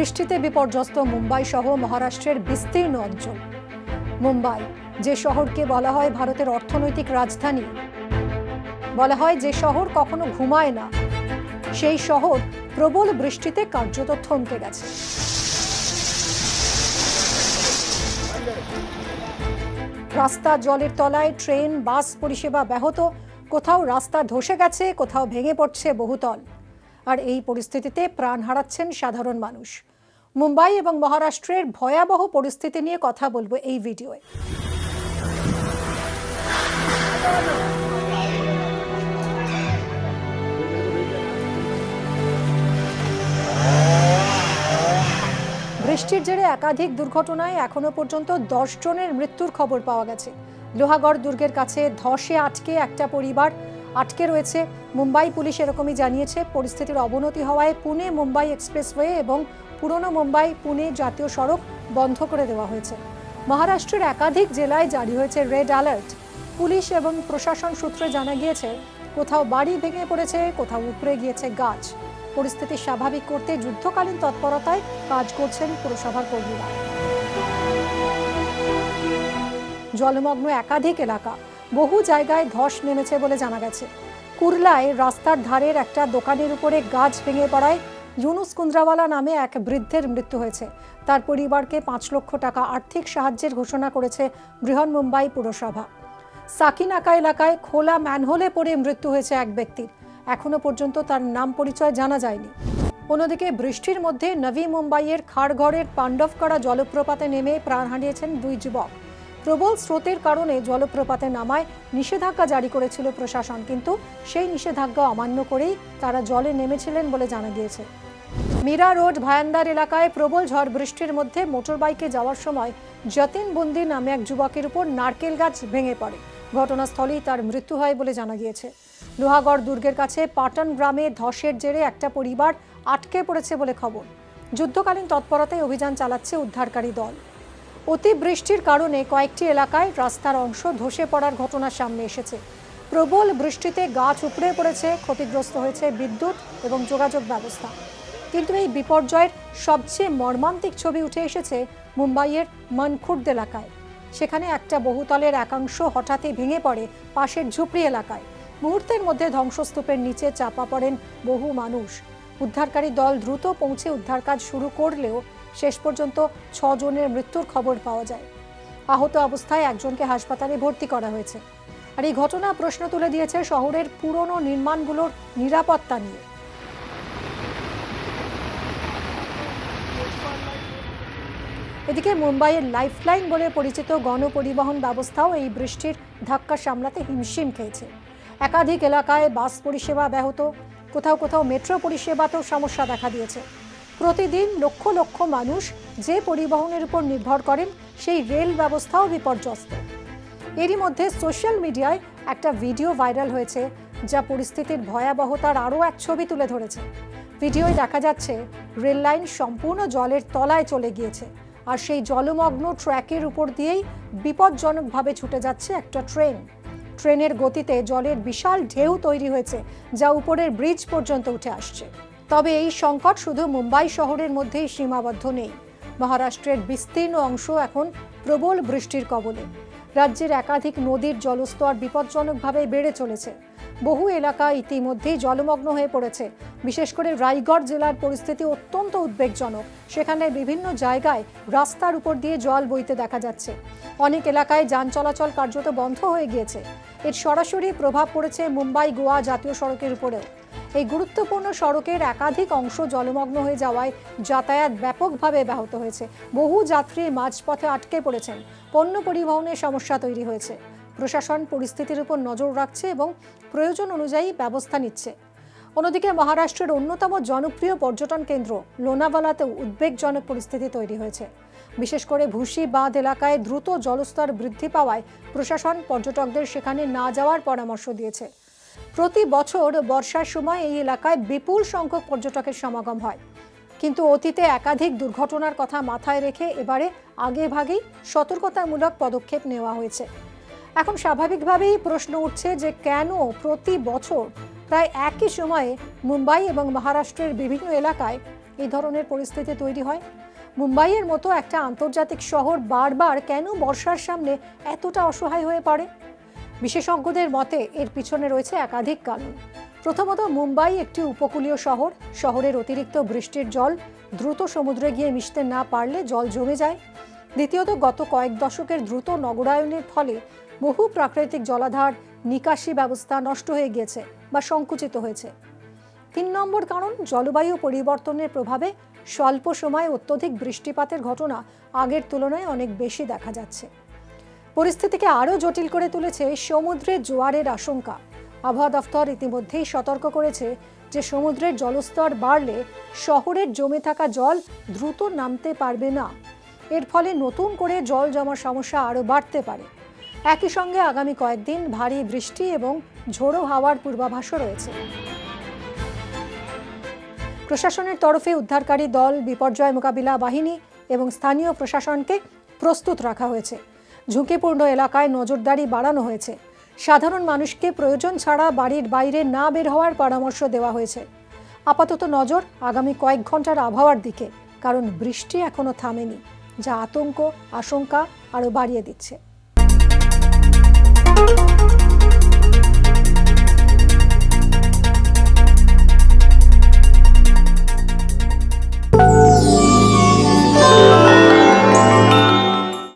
বৃষ্টিতে বিপর্যস্ত মুম্বাই সহ মহারাষ্ট্রের বিস্তীর্ণ অঞ্চল। মুম্বাই, যে শহরকে বলা হয় ভারতের অর্থনৈতিক রাজধানী, বলা হয় যে শহর কখনো ঘুমায় না, সেই শহর প্রবল বৃষ্টিতে কার্যত থমকে গেছে। রাস্তা জলের তলায়, ট্রেন বাস পরিষেবা ব্যাহত, কোথাও রাস্তা ধসে গেছে, কোথাও ভেঙে পড়ছে বহুতল। আর এই পরিস্থিতিতে প্রাণ হারাচ্ছেন সাধারণ মানুষ। মুম্বাই এবং মহারাষ্ট্রের ভয়াবহ পরিস্থিতি নিয়ে কথা বলবো এই ভিডিওয়ে। বৃষ্টির জেরে একাধিক দুর্ঘটনায় এখনো পর্যন্ত 10 জনের মৃত্যুর খবর পাওয়া গেছে। লোহাগড় দুর্গের কাছে ধসে আটকে একটা পরিবার আটকে রয়েছে। মুম্বাই পুলিশ এরকমই জানিয়েছে। পরিস্থিতির অবনতি হওয়ায় পুনে মুম্বাই এক্সপ্রেসওয়ে এবং পুরনো মুম্বাই পুনে জাতীয় সড়ক বন্ধ করে দেওয়া হয়েছে। মহারাষ্ট্রের একাধিক জেলায় জারি হয়েছে রেড অ্যালার্ট। পুলিশ এবং প্রশাসন সূত্রে জানা গিয়েছে, কোথাও বাড়ি ভেঙে পড়েছে, কোথাও উপড়ে গিয়েছে গাছ। পরিস্থিতি স্বাভাবিক করতে যুদ্ধকালীন তৎপরতায় কাজ করছেন পুরসভার কর্মীরা। জলমগ্ন একাধিক এলাকা, বহু জায়গায় ধস নেমেছে বলে জানা গেছে। কুরলায় রাস্তার ধারের একটা দোকানের উপরে গাছ ভেঙে পড়ায় ইউনুস কুন্দ্রাওয়ালা নামে এক বৃদ্ধের মৃত্যু হয়েছে। তার পরিবারকে 5 লক্ষ টাকা আর্থিক সাহায্যের ঘোষণা করেছে বৃহন্মুম্বাই পুরসভা। সাকিনাকা এলাকায় খোলা ম্যানহোলে পড়ে মৃত্যু হয়েছে এক ব্যক্তির। এখনো পর্যন্ত তার নাম পরিচয় জানা যায়নি। অন্যদিকে বৃষ্টির মধ্যে নভি মুম্বাইয়ের খাড়ঘরের পাণ্ডবকড়া জলপ্রপাতে নেমে প্রাণ হারিয়েছেন 2 যুবক। প্রবল স্রোতের কারণে জলপ্রপাতে নামায় নিষেধাজ্ঞা জারি করেছিল প্রশাসন, কিন্তু সেই নিষেধাজ্ঞা অমান্য করেই তারা জলে নেমেছিলেন বলে জানা গিয়েছে। মীরা রোড ভায়ান্দার এলাকায় প্রবল ঝড় বৃষ্টির মধ্যে মোটরবাইকে যাওয়ার সময় যতীন বন্দি নামে এক যুবকের উপর নারকেল গাছ ভেঙে পড়ে। ঘটনাস্থলেই তার মৃত্যু হয় বলে জানা গিয়েছে। লোহাগড় দুর্গের কাছে পাটন গ্রামে ধসের জেরে একটা পরিবার আটকে পড়েছে বলে খবর। যুদ্ধকালীন তৎপরতায় অভিযান চালাচ্ছে উদ্ধারকারী দল। অতিবৃষ্টির কারণে কয়েকটি এলাকায় রাস্তার অংশ ধসে পড়ার ঘটনা সামনে এসেছে। প্রবল বৃষ্টিতে গাছ উপড়ে পড়েছে, ক্ষতিগ্রস্ত হয়েছে বিদ্যুৎ এবং যোগাযোগ ব্যবস্থা। কিন্তু এই বিপর্যয়ের সবচেয়ে মর্মান্তিক ছবি উঠে এসেছে মুম্বাইয়ের মনখুর্দ এলাকায়। সেখানে একটা বহুতলের একাংশ হঠাৎই ভেঙে পড়ে পাশের ঝুপড়ি এলাকায়। মুহূর্তের মধ্যে ধ্বংসস্তূপের নিচে চাপা পড়েন বহু মানুষ। উদ্ধারকারী দল দ্রুত পৌঁছে উদ্ধার কাজ শুরু করলেও শেষ পর্যন্ত 6 জনের মৃত্যুর খবর পাওয়া যায়। আহত অবস্থায় একজনকে হাসপাতালে ভর্তি করা হয়েছে। আর এই ঘটনা প্রশ্ন তুলে দিয়েছে শহরের পুরনো নির্মাণগুলোর নিরাপত্তা নিয়ে। এদিকে মুম্বাইয়ের লাইফলাইন বলে পরিচিত গণপরিবহন ব্যবস্থাও এই বৃষ্টির ধাক্কা সামলাতে হিমশিম খেয়েছে। একাধিক এলাকায় বাস পরিষেবা ব্যাহত, কোথাও কোথাও মেট্রো পরিষেবাতেও সমস্যা দেখা দিয়েছে। প্রতিদিন লক্ষ লক্ষ মানুষ যে পরিবহনের উপর নির্ভর করেন, সেই রেল ব্যবস্থাও বিপর্যস্ত। এরই মধ্যে সোশ্যাল মিডিয়ায় একটা ভিডিও ভাইরাল হয়েছে, যা পরিস্থিতির ভয়াবহতার আরও এক ছবি তুলে ধরেছে। ভিডিওয় দেখা যাচ্ছে রেল লাইন সম্পূর্ণ জলের তলায় চলে গিয়েছে, আর সেই জলমগ্ন ট্র্যাকের উপর দিয়েই বিপজ্জনকভাবে ছুটে যাচ্ছে একটা ট্রেন। ট্রেনের গতিতে জলের বিশাল ঢেউ তৈরি হয়েছে, যা উপরের ব্রিজ পর্যন্ত উঠে আসছে। তবে এই সংকট শুধু মুম্বাই শহরের মধ্যেই সীমাবদ্ধ নেই। মহারাষ্ট্রের বিস্তীর্ণ অংশ এখন প্রবল বৃষ্টির কবলে। রাজ্যের একাধিক নদীর জলস্তর বিপজ্জনকভাবে বেড়ে চলেছে। বহু এলাকা ইতিমধ্যেই জলমগ্ন হয়ে পড়েছে। বিশেষ করে রায়গড় জেলার পরিস্থিতি অত্যন্ত উদ্বেগজনক। সেখানে বিভিন্ন জায়গায় রাস্তার উপর দিয়ে জল বইতে দেখা যাচ্ছে। অনেক এলাকায় যান চলাচল কার্যত বন্ধ হয়ে গিয়েছে। এর সরাসরি প্রভাব পড়েছে মুম্বাই গোয়া জাতীয় সড়কের উপরেও। এই গুরুত্বপূর্ণ সড়কের একাধিক অংশ জলমগ্ন হয়ে যাওয়ায় যাতায়াত ব্যাপকভাবে ব্যাহত হয়েছে। বহু যাত্রী মাঝপথে আটকে পড়েছেন। পণ্য পরিবহনের সমস্যা তৈরি হয়েছে। প্রশাসন পরিস্থিতির উপর নজর রাখছে এবং প্রয়োজন অনুযায়ী ব্যবস্থা নিচ্ছে। অন্যদিকে মহারাষ্ট্রের অন্যতম জনপ্রিয় পর্যটন কেন্দ্র লোনাভালাতেও উদ্বেগজনক পরিস্থিতি তৈরি হয়েছে। বিশেষ করে ভুসি বাঁধ এলাকায় দ্রুত জলস্তর বৃদ্ধি পাওয়ায় প্রশাসন পর্যটকদের সেখানে না যাওয়ার পরামর্শ দিয়েছে। প্রতি বছর বর্ষার সময় এই এলাকায় বিপুল সংখ্যক পর্যটকের সমাগম হয়, কিন্তু অতীতে একাধিক দুর্ঘটনার কথা মাথায় রেখে এবারে আগেভাগেই সতর্কতামূলক পদক্ষেপ নেওয়া হয়েছে। এখন স্বাভাবিকভাবেই প্রশ্ন উঠছে যে কেন প্রতি বছর প্রায় একই সময়ে মুম্বাই এবং মহারাষ্ট্রের বিভিন্ন এলাকায় এই ধরনের পরিস্থিতি তৈরি হয়? মুম্বাইয়ের মতো একটা আন্তর্জাতিক শহর বারবার কেন বর্ষার সামনে এতটা অসহায় হয়ে পড়ে? বিশেষজ্ঞদের মতে এর পিছনে রয়েছে একাধিক কারণ। প্রথমত, মুম্বাই একটি উপকূলীয় শহর। শহরের অতিরিক্ত বৃষ্টির জল দ্রুত সমুদ্রে গিয়ে মিশতে না পারলে জল জমে যায়। দ্বিতীয়ত, গত কয়েক দশকের দ্রুত নগরায়নের ফলে বহু প্রাকৃতিক জলাধার নিকাশি ব্যবস্থা নষ্ট হয়ে গিয়েছে বা সংকুচিত হয়েছে। 3 নম্বর কারণ, জলবায়ু পরিবর্তনের প্রভাবে স্বল্প সময়ে অত্যধিক বৃষ্টিপাতের ঘটনা আগের তুলনায় অনেক বেশি দেখা যাচ্ছে। পরিস্থিতিকে আরও জটিল করে তুলেছে সমুদ্রে জোয়ারের আশঙ্কা। আবহাওয়া দফতর ইতিমধ্যেই সতর্ক করেছে যে সমুদ্রের জলস্তর বাড়লে শহরের জমে থাকা জল দ্রুত নামতে পারবে না। এর ফলে নতুন করে জল জমার সমস্যা আরও বাড়তে পারে। একই সঙ্গে আগামী কয়েকদিন ভারী বৃষ্টি এবং ঝোড়ো হাওয়ার পূর্বাভাসও রয়েছে। প্রশাসনের তরফে উদ্ধারকারী দল, বিপর্যয় মোকাবিলা বাহিনী এবং স্থানীয় প্রশাসনকে প্রস্তুত রাখা হয়েছে। ঝুঁকিপূর্ণ এলাকায় নজরদারি বাড়ানো হয়েছে। সাধারণ মানুষকে প্রয়োজন ছাড়া বাড়ির বাইরে না বের হওয়ার পরামর্শ দেওয়া হয়েছে। আপাতত নজর আগামী কয়েক ঘন্টার আবহাওয়ার দিকে, কারণ বৃষ্টি এখনো থামেনি, যা আশঙ্কা আরও বাড়িয়ে দিচ্ছে।